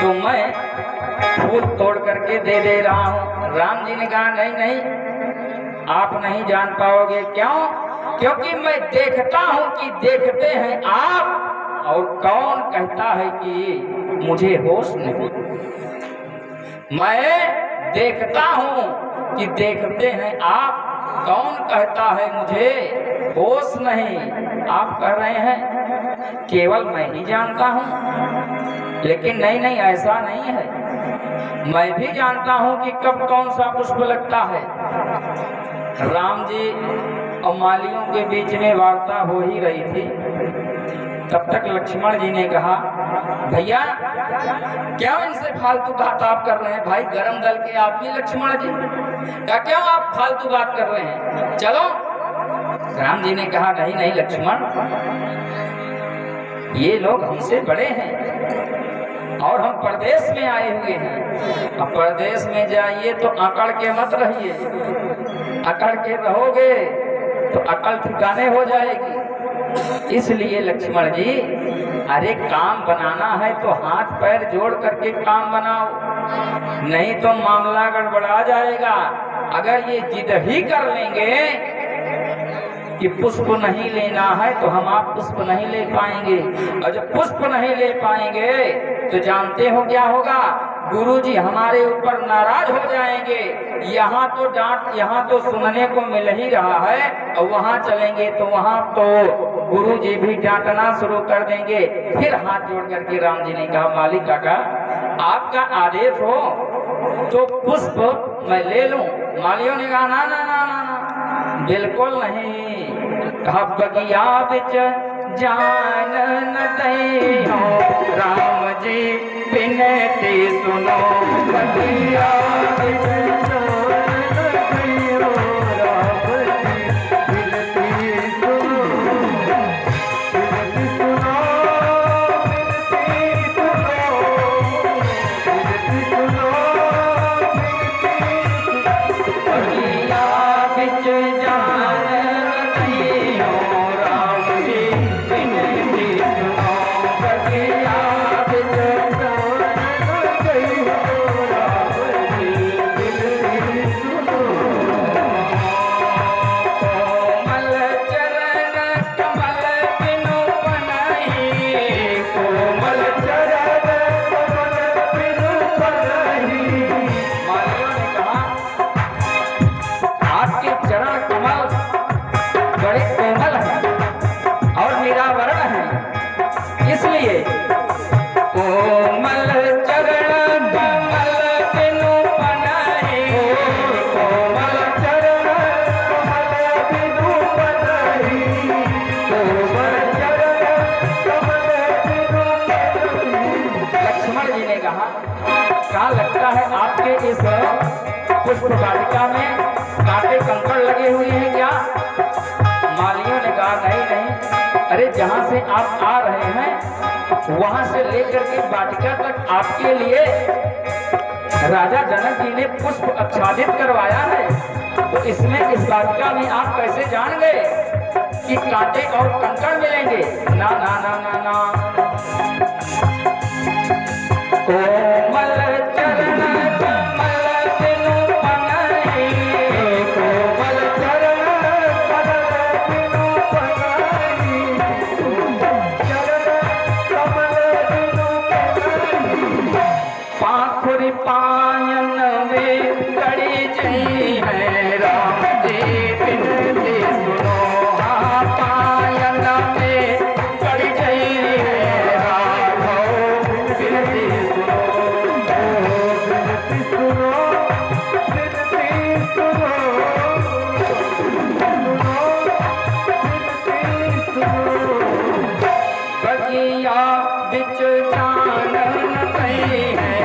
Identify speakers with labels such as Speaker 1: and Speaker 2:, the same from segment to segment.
Speaker 1: तो मैं फूल तोड़ करके दे रहा हूँ। राम जी ने कहा नहीं नहीं, आप नहीं जान पाओगे। क्यों? क्योंकि मैं देखता हूँ कि देखते हैं आप, और कौन कहता है कि मुझे होश नहीं। मैं देखता हूँ कि देखते हैं आप, कौन कहता है मुझे होश नहीं। आप कह रहे हैं केवल मैं ही जानता हूँ, लेकिन नहीं नहीं, ऐसा नहीं है। मैं भी जानता हूँ कि कब कौन सा पुष्प लगता है। राम जी और मालियों के बीच में वार्ता हो ही रही थी। तब तक लक्ष्मण जी ने कहा भैया क्यों इनसे फालतू बात आप कर रहे हैं? भाई गरम दल के आदमी लक्ष्मण जी, क्यों आप फालतू बात कर रहे हैं? चलो। राम जी ने कहा नहीं नहीं लक्ष्मण, ये लोग हमसे बड़े हैं और हम परदेश में आए हुए हैं। अब परदेश में जाइए तो अकड़ के मत रहिए, अकड़ के रहोगे तो अकल ठिकाने हो जाएगी। इसलिए लक्ष्मण जी, अरे काम बनाना है तो हाथ पैर जोड़ करके काम बनाओ, नहीं तो मामला गड़बड़ा जाएगा। अगर ये जिद ही कर लेंगे कि पुष्प नहीं लेना है तो हम आप पुष्प नहीं ले पाएंगे, और जब पुष्प नहीं ले पाएंगे तो जानते हो क्या होगा? गुरुजी हमारे ऊपर नाराज हो जाएंगे। यहाँ तो डांट, यहाँ तो सुनने को मिल ही रहा है, और वहाँ चलेंगे तो वहाँ तो गुरुजी भी डांटना शुरू कर देंगे। फिर हाथ जोड़ करके राम जी ने कहा मालिक काका, आपका आदेश हो तो पुष्प मैं ले लूं। मालियों ने कहा ना ना ना ना, ना बिल्कुल नहीं। कहा बगिया बिच जान न दइयो, राम जी बिनती सुनो। बगिया बिच जान न दइयो, राम जी बिनती सुनो। बिनती सुनो, बिनती सुनो, बिनती सुनो। बगिया बिच जान पुष्प वाटिका में कांटे कंकड़ लगे हुए हैं क्या? मालियों ने कहा नहीं नहीं, अरे जहाँ से आप आ रहे हैं वहां से लेकर के वाटिका तक आपके लिए राजा जनक जी ने पुष्प आच्छादित करवाया है। तो इसमें इस वाटिका में आप कैसे जान गए कि कांटे और कंकड़ मिलेंगे? ना ना ना ना ना। कोमल चरण पायन में कड़ी जई है, राम जी बिनती सुनो। हाँ पायन में कड़ी जई है, राम बिनती सुनो। बिनती सुनो, बिनती सुनो, बिनती सुनो। बगिया बिच जान न दई है,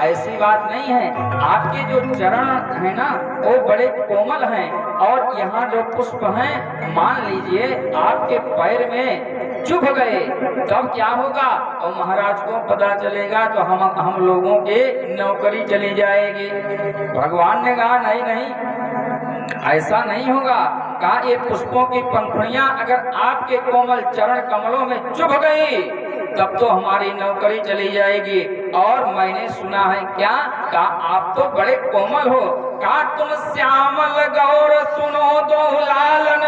Speaker 1: ऐसी बात नहीं है। आपके जो चरण है ना वो बड़े कोमल हैं, और यहाँ जो पुष्प हैं मान लीजिए आपके पैर में चुभ गए तब क्या होगा? और महाराज को पता चलेगा तो हम लोगों के नौकरी चली जाएगी। भगवान ने कहा नहीं नहीं, ऐसा नहीं होगा। कहा ये पुष्पों की पंखुड़ियां अगर आपके कोमल चरण कमलों में चुभ गई तब तो हमारी नौकरी चली जाएगी। और मैंने सुना है क्या? कहा आप तो बड़े कोमल हो। कहा तुम श्यामल गौर सुनो दो लालन,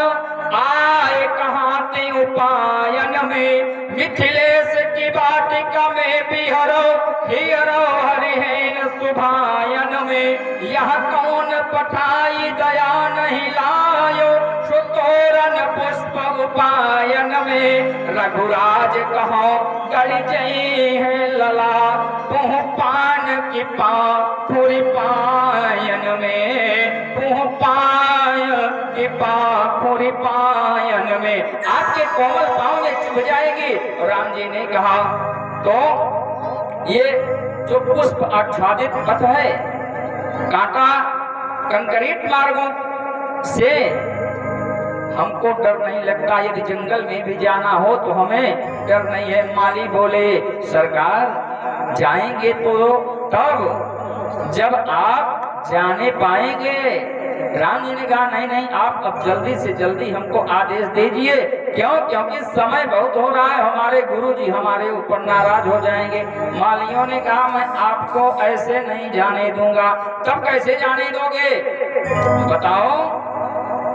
Speaker 1: आए कहाँ ते उपायन में, मिथिलेश की वाटिका में बिहरो हियरो हरिहेन सुभायन में, यह कौन पठाई दया नहीं लायो, सुतोरन पुष्प उपायन में, रघुराज कहो गड़ जई है लला, तुह पान की पाखुरी पायन में, तुह पाय की पाखुरी पायन में, आपके कोमल पांव में चुभ जाएगी। राम जी ने कहा तो ये जो पुष्प आच्छादित पथ है, कांटा कंकरीट मार्गों से हमको डर नहीं लगता। यदि जंगल में भी जाना हो तो हमें डर नहीं है। माली बोले सरकार जाएंगे तो तब जब आप जाने पाएंगे। राम जी ने कहा नहीं नहीं, आप अब जल्दी से जल्दी हमको आदेश दीजिए। क्यों? क्योंकि समय बहुत हो रहा है, हमारे गुरुजी हमारे ऊपर नाराज हो जाएंगे। मालियों ने कहा मैं आपको ऐसे नहीं जाने दूंगा। तब कैसे जाने दोगे बताओ?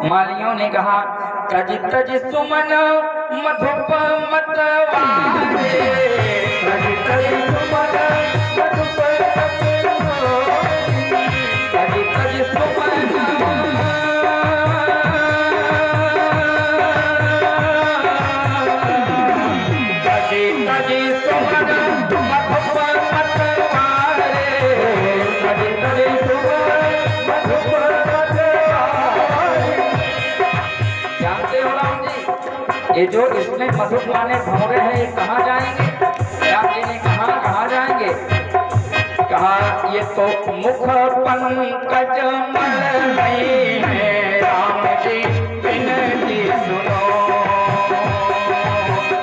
Speaker 1: मालियों ने कहा तज तज सुमन मधुप मतवारे, तज तज सुमन मधुप तज तज सुमन, तज तज सुमन मधुप मतवारे, तज तज सुमन मधुप ये जो इसमें मधुप माने भौरे हैं ये कहाँ जाएंगे? राम जी ने कहाँ जाएंगे? कहा ये तो मुख पंकज मल नहीं है, राम जी विनती सुनो,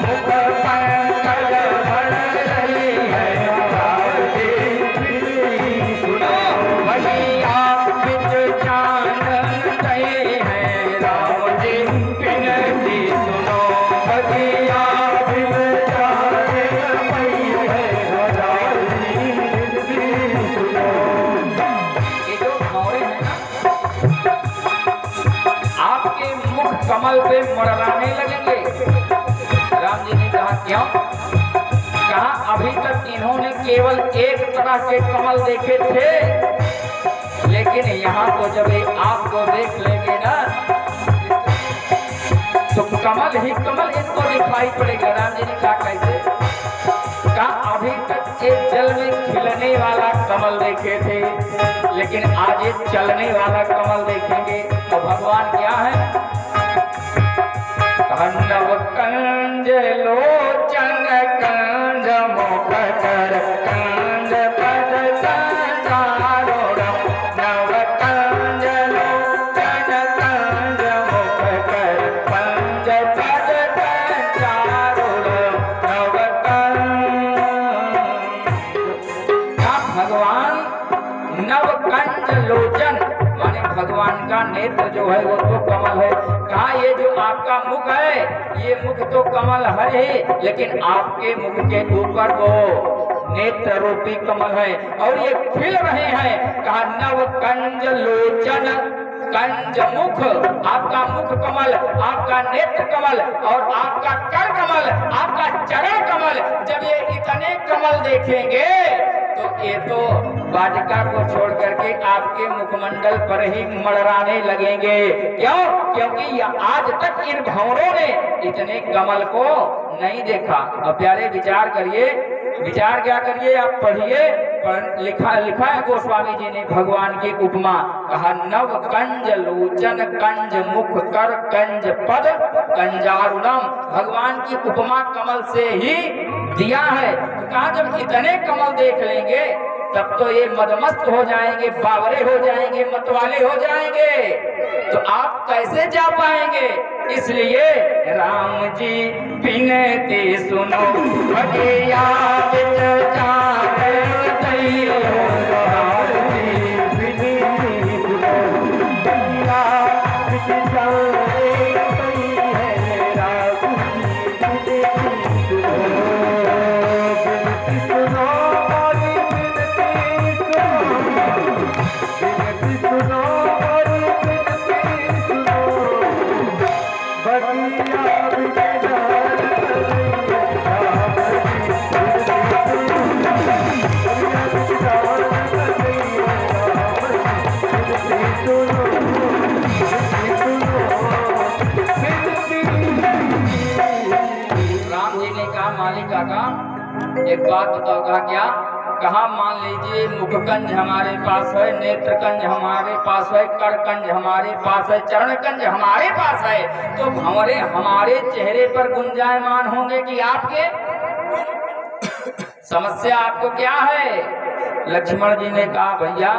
Speaker 1: मुख पंकज मल नहीं है, राम जी विनती सुनो, वही आप बिच चानन गए हैं, राम जी विनती सुनो, वही आप बिच चानन गए हैं, राम जी विनती सुनो। ये जो भौरे हैं ना आपके मुख कमल पे मड़राने लगेंगे। राम जी ने कहा क्यों? कहा अभी तक इन्होंने केवल एक तरह के कमल देखे थे, लेकिन यहाँ तो जब आपको देख लेंगे ना तो कमल ही कमल इनको दिखाई पड़ेगा। राम जी ने कहा कैसे? कहा अभी तक एक जल में खिलने वाला कमल देखे थे, लेकिन आज ये चलने वाला कमल देखेंगे। तो भगवान क्या है? नव कंज लोचन कंज मुख कर कंज पद संचारोड़म, नव कंज लोचन कंज मुख कर कंज पद संचारोड़म, नव भगवान नव कंज लोचन माने भगवान का नेत्र जो है वो तो कमल है। कहा ये जो आपका मुख है ये मुख तो कमल है ही, लेकिन आपके मुख के ऊपर वो नेत्र रूपी कमल है और ये खिल रहे हैं। कहा नव कंज लोचन, कंज मुख, आपका मुख कमल, आपका नेत्र कमल और आपका कर कमल, आपका चरण कमल। जब ये इतने कमल देखेंगे तो ये तो वाटिका को छोड़ करके आपके मुखमंडल पर ही मड़राने लगेंगे। क्यों? क्योंकि आज तक इन भंवरों ने इतने कमल को नहीं देखा। अब प्यारे विचार करिए, विचार क्या करिए आप पढ़िए, लिखा है गोस्वामी जी ने भगवान की उपमा। कहा नव कंज लोचन कंज मुख कर कंज पद कंजारुणम। भगवान की उपमा कमल से ही दिया है। तो कहा जब इतने कमल देख लेंगे तब तो ये मदमस्त हो जाएंगे, बावरे हो जाएंगे, मतवाले हो जाएंगे, तो आप कैसे जा पाएंगे? इसलिए राम जी बिनती सुनो, भगिया बिच चारे दैयो, राम जी बिनती सुनो, भगिया बिच चारे दैयो, राम जी बिनती सुनो, बिनती सुनो, बिनती सुनो, एक बात बताओगा क्या? कहा मान लीजिए मुखकंज हमारे पास है, नेत्रकंज हमारे पास है, करकंज हमारे पास है, चरणकंज हमारे पास है, तो हमारे चेहरे पर गुंजायमान होंगे कि आपके? समस्या आपको क्या है? लक्ष्मण जी ने कहा भैया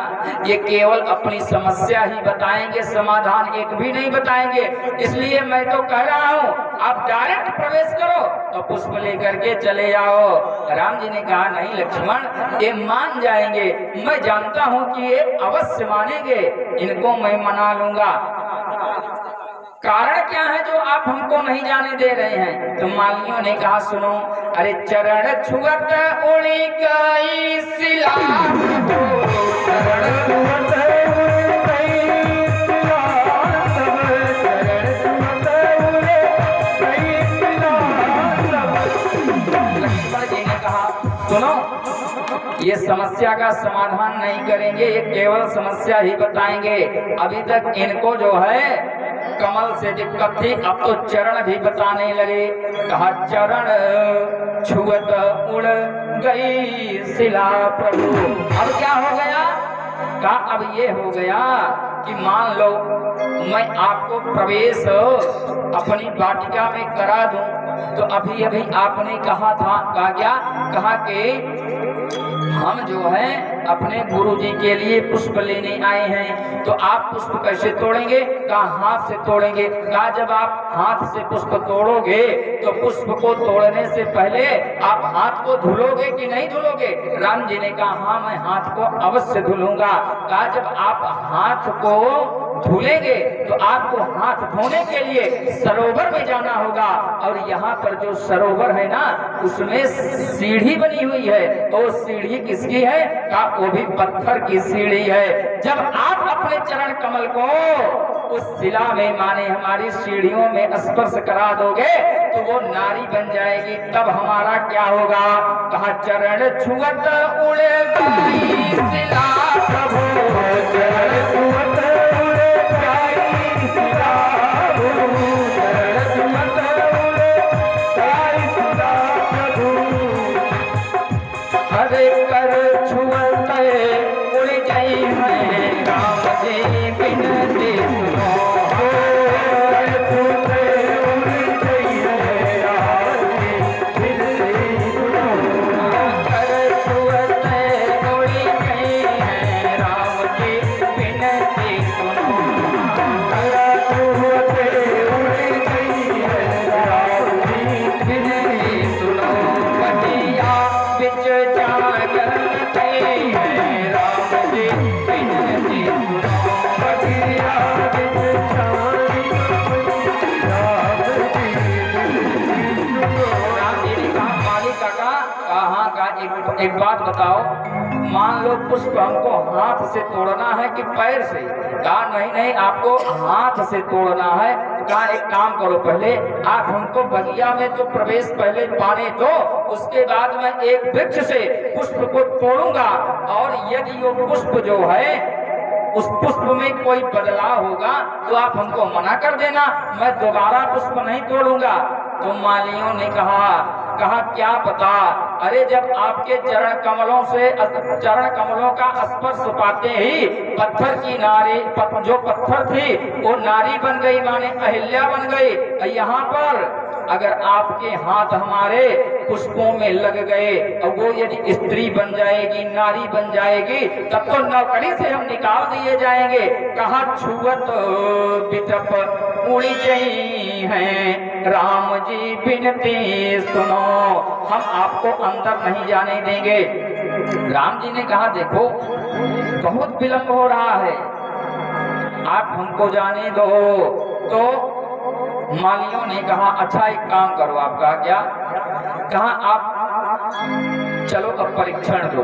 Speaker 1: ये केवल अपनी समस्या ही बताएंगे, समाधान एक भी नहीं बताएंगे, इसलिए मैं तो कह रहा हूँ आप डायरेक्ट प्रवेश करो तो पुष्प लेकर के चले जाओ। राम जी ने कहा नहीं लक्ष्मण, ये मान जाएंगे, मैं जानता हूँ कि ये अवश्य मानेंगे, इनको मैं मना लूंगा। कारण क्या है जो आप हमको नहीं जाने दे रहे हैं? तो मालियों ने कहा सुनो, अरे चरण छुअत उड़ी गई शिला, चरण छुअत उड़ी गई शिला, चरण छुअत उड़ी गई शिला। लक्ष्मण जी ने कहा सुनो, ये समस्या का समाधान नहीं करेंगे, ये केवल समस्या ही बताएंगे। अभी तक इनको जो है कमल से दिक्कत थी, अब तो चरण भी बताने लगे। कहा चरण छुअत उड़ गई शिला प्रभु। अब क्या हो गया? कहा अब ये हो गया कि मान लो मैं आपको प्रवेश अपनी वाटिका में करा दूं, तो अभी अभी आपने कहा था, कहा क्या? कहा कि हम जो है अपने गुरु जी के लिए पुष्प लेने आए हैं, तो आप पुष्प कैसे तोड़ेंगे? कहा हाथ से तोड़ेंगे। कहा जब आप हाथ से पुष्प तोड़ोगे तो पुष्प को तोड़ने से पहले आप हाथ को धुलोगे कि नहीं धुलोगे? राम जी ने कहा हाँ मैं हाथ को अवश्य धुलूंगा। कहा जब आप हाथ को धुलेंगे तो आपको हाथ धोने के लिए सरोवर में जाना होगा, और यहाँ पर जो सरोवर है ना उसमें सीढ़ी बनी हुई है, तो सीढ़ी किसकी है? कहा वो भी पत्थर की सीढ़ी है। जब आप अपने चरण कमल को उस शिला में माने हमारी सीढ़ियों में स्पर्श करा दोगे तो वो नारी बन जाएगी, तब हमारा क्या होगा? कहा चरण छुअत उड़ गई शिला प्रभु, चरण छुअत हरे कर छुअते उड़ गई है, राम जी बिनती सुनो, कर छुअते उड़ गई है, राम जी बिनती सुनो, कर छुअते उड़ गई है, राम जी बिनती सुनो, कर छुअते उड़ गई है, राम जी बिनती सुनो, बटिया बिच एक बात बताओ, मान लो पुष्प हमको हाथ से तोड़ना है कि पैर से? कहा नहीं नहीं आपको हाथ से तोड़ना है। कहा एक काम करो, पहले आप हमको बगिया में तो प्रवेश पहले पाने दो, उसके बाद मैं एक वृक्ष से पुष्प को तोड़ूंगा, और यदि वो पुष्प जो है उस पुष्प में कोई बदलाव होगा तो आप हमको मना कर देना, मैं दोबारा पुष्प नहीं तोड़ूंगा। तो मालियों ने कहा क्या पता, अरे जब आपके चरण कमलों का स्पर्श पाते ही पत्थर की नारी, जो पत्थर थी वो नारी बन गई, माने अहिल्या बन गई। यहाँ पर अगर आपके हाथ हमारे पुष्पों में लग गए और वो यदि स्त्री बन जाएगी, नारी बन जाएगी, तब तो नौकरी से हम निकाल दिए जाएंगे। कहा छुअत बिटप उड़ी गई हैं, राम जी बिनती सुनो, हम आपको अंदर नहीं जाने देंगे। राम जी ने कहा देखो बहुत विलंब हो रहा है, आप हमको जाने दो। तो मालियों ने कहा अच्छा एक काम करो, आपका क्या? कहा आप चलो अब परीक्षण दो,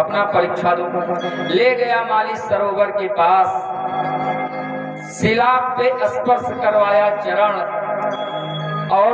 Speaker 1: अपना परीक्षा दो। ले गया माली सरोवर के पास, शिला पे स्पर्श करवाया चरण और